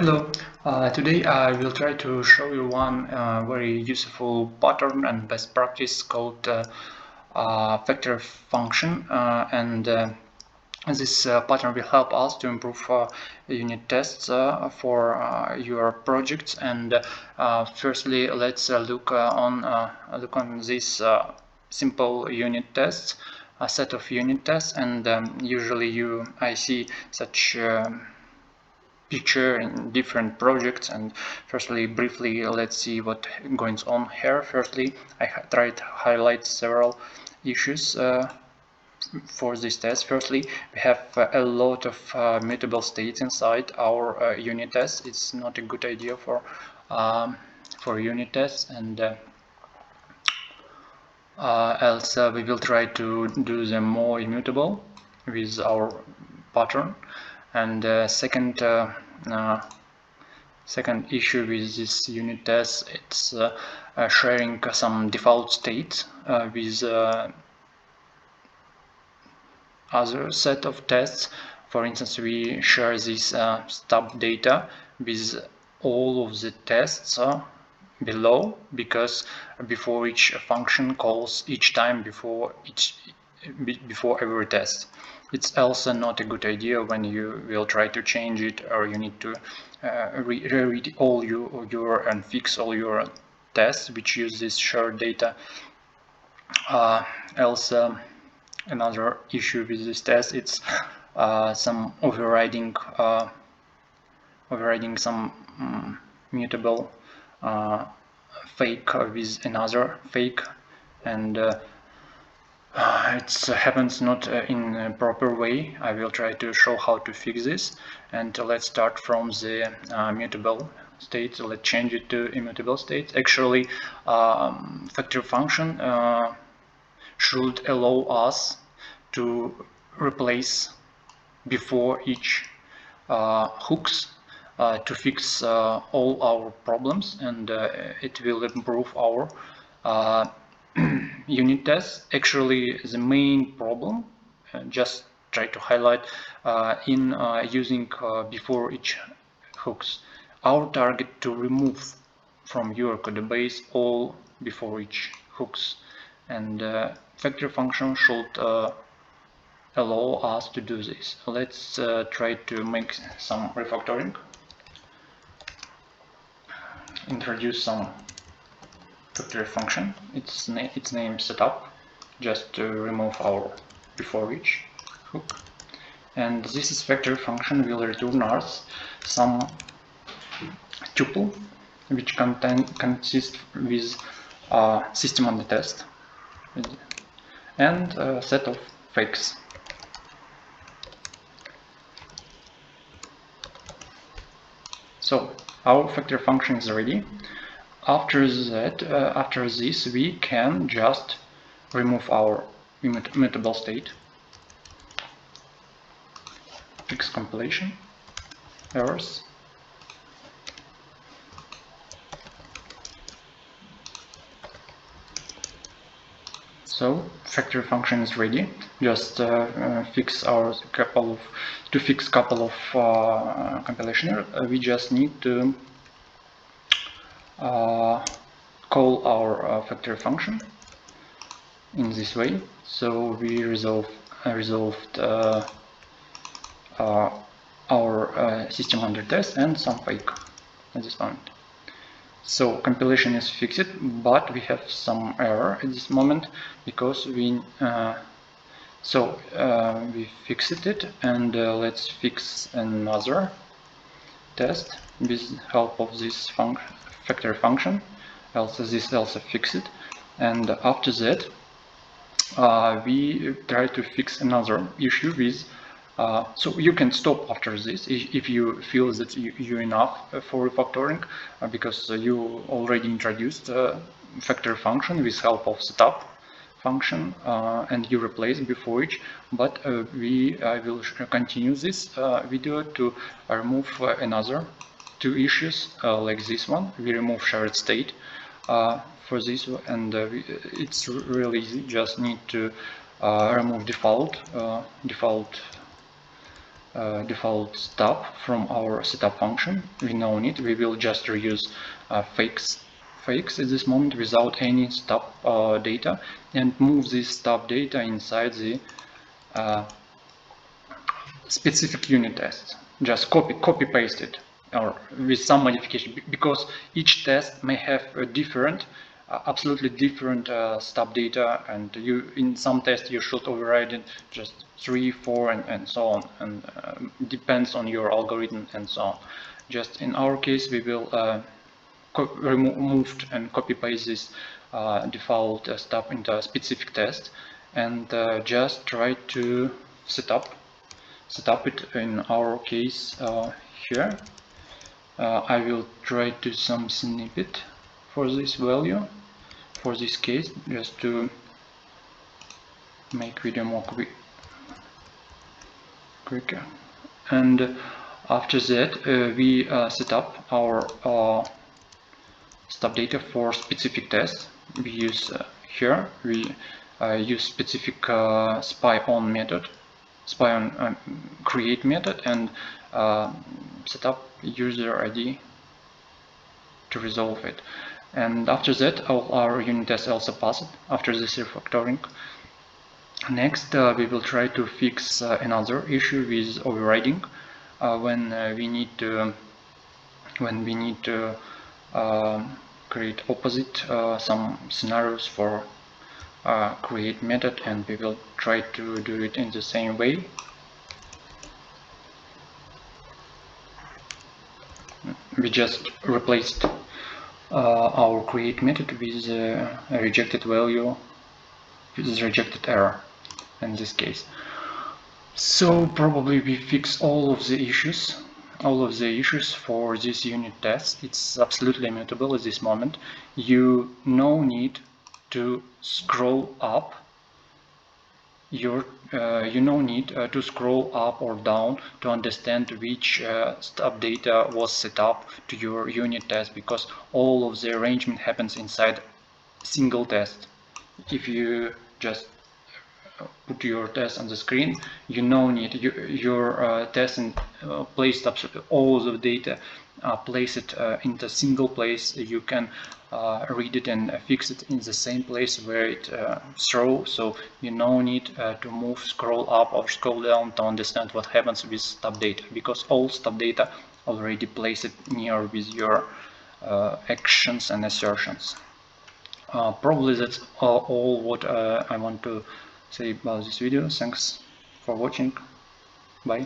Hello, today I will try to show you one very useful pattern and best practice called factor function, and this pattern will help us to improve unit tests for your projects. And firstly, let's look on this simple unit tests, a set of unit tests, and usually I see such picture in different projects. And firstly, briefly, let's see what goes on here. Firstly, I tried to highlight several issues for this test. Firstly, we have a lot of mutable states inside our unit test. It's not a good idea for unit tests, and else we will try to do them more immutable with our pattern. And second issue with this unit test, it's sharing some default states with other set of tests. For instance, we share this stub data with all of the tests below, because before each function calls each time before every test. It's also not a good idea when you will try to change it, or you need to reread all your and fix all your tests which use this shared data. Also, another issue with this test, it's some overriding some mutable fake with another fake, and it happens not in a proper way. I will try to show how to fix this. And let's start from the mutable state. Let's change it to immutable state. Actually, factor function should allow us to replace before each hooks to fix all our problems, and it will improve our unit tests. Actually, the main problem, just try to highlight in using before each hooks. Our target to remove from your code base all before each hooks, and factor function should allow us to do this. Let's try to make some refactoring. Introduce some factor function. Its name setup, just to remove our before each hook. And this is factor function will return us some tuple which consists with system on the test and a set of fakes. So our factor function is ready. After this, we can just remove our immutable state, fix compilation errors. So factor function is ready. Just fix our couple of compilation errors. We just need to call our factor function in this way. So we resolved our system under test and some fake at this moment. So compilation is fixed, but we have some error at this moment because we fixed it, and let's fix another test with help of this factor function. This also fixed, and after that we try to fix another issue with so you can stop after this if you feel that you're enough for refactoring, because you already introduced factor function with help of setup function, and you replace before each. But I will continue this video to remove another two issues like this one. We remove shared state for this, and it's really easy. Just need to remove default default stub from our setup function. We know it. We will just reuse fakes at this moment without any stub data, and move this stub data inside the specific unit test. Just copy paste it, or with some modification, because each test may have a different absolutely different stub data, and you in some tests you should override it just 3, 4 and so on, and depends on your algorithm and so on. Just in our case we will remove and copy paste this default stub into a specific test, and just try to set up it. In our case here I will try to some snippet for this value, for this case, just to make video more quicker. And after that we set up our stub data for specific tests. We use here we use specific spy on method, spy on create method, and set up user ID to resolve it. And after that all our unit tests also passed after this refactoring. Next we will try to fix another issue with overriding when we need to create opposite some scenarios for create method, and we will try to do it in the same way. We just replaced our create method with a rejected value, with this rejected error in this case. So probably we fix all of the issues for this unit test. It's absolutely immutable at this moment. You no need to scroll up your to scroll up or down to understand which stub data was set up to your unit test, because all of the arrangement happens inside single test. If you just put your test on the screen, you no need your test and placed absolutely all the data, place it into single place. You can read it and fix it in the same place where it throws, so you no need to move, scroll up or scroll down to understand what happens with stub data, because all stub data already placed near with your actions and assertions. Probably that's all what I want to say about this video. Thanks for watching. Bye.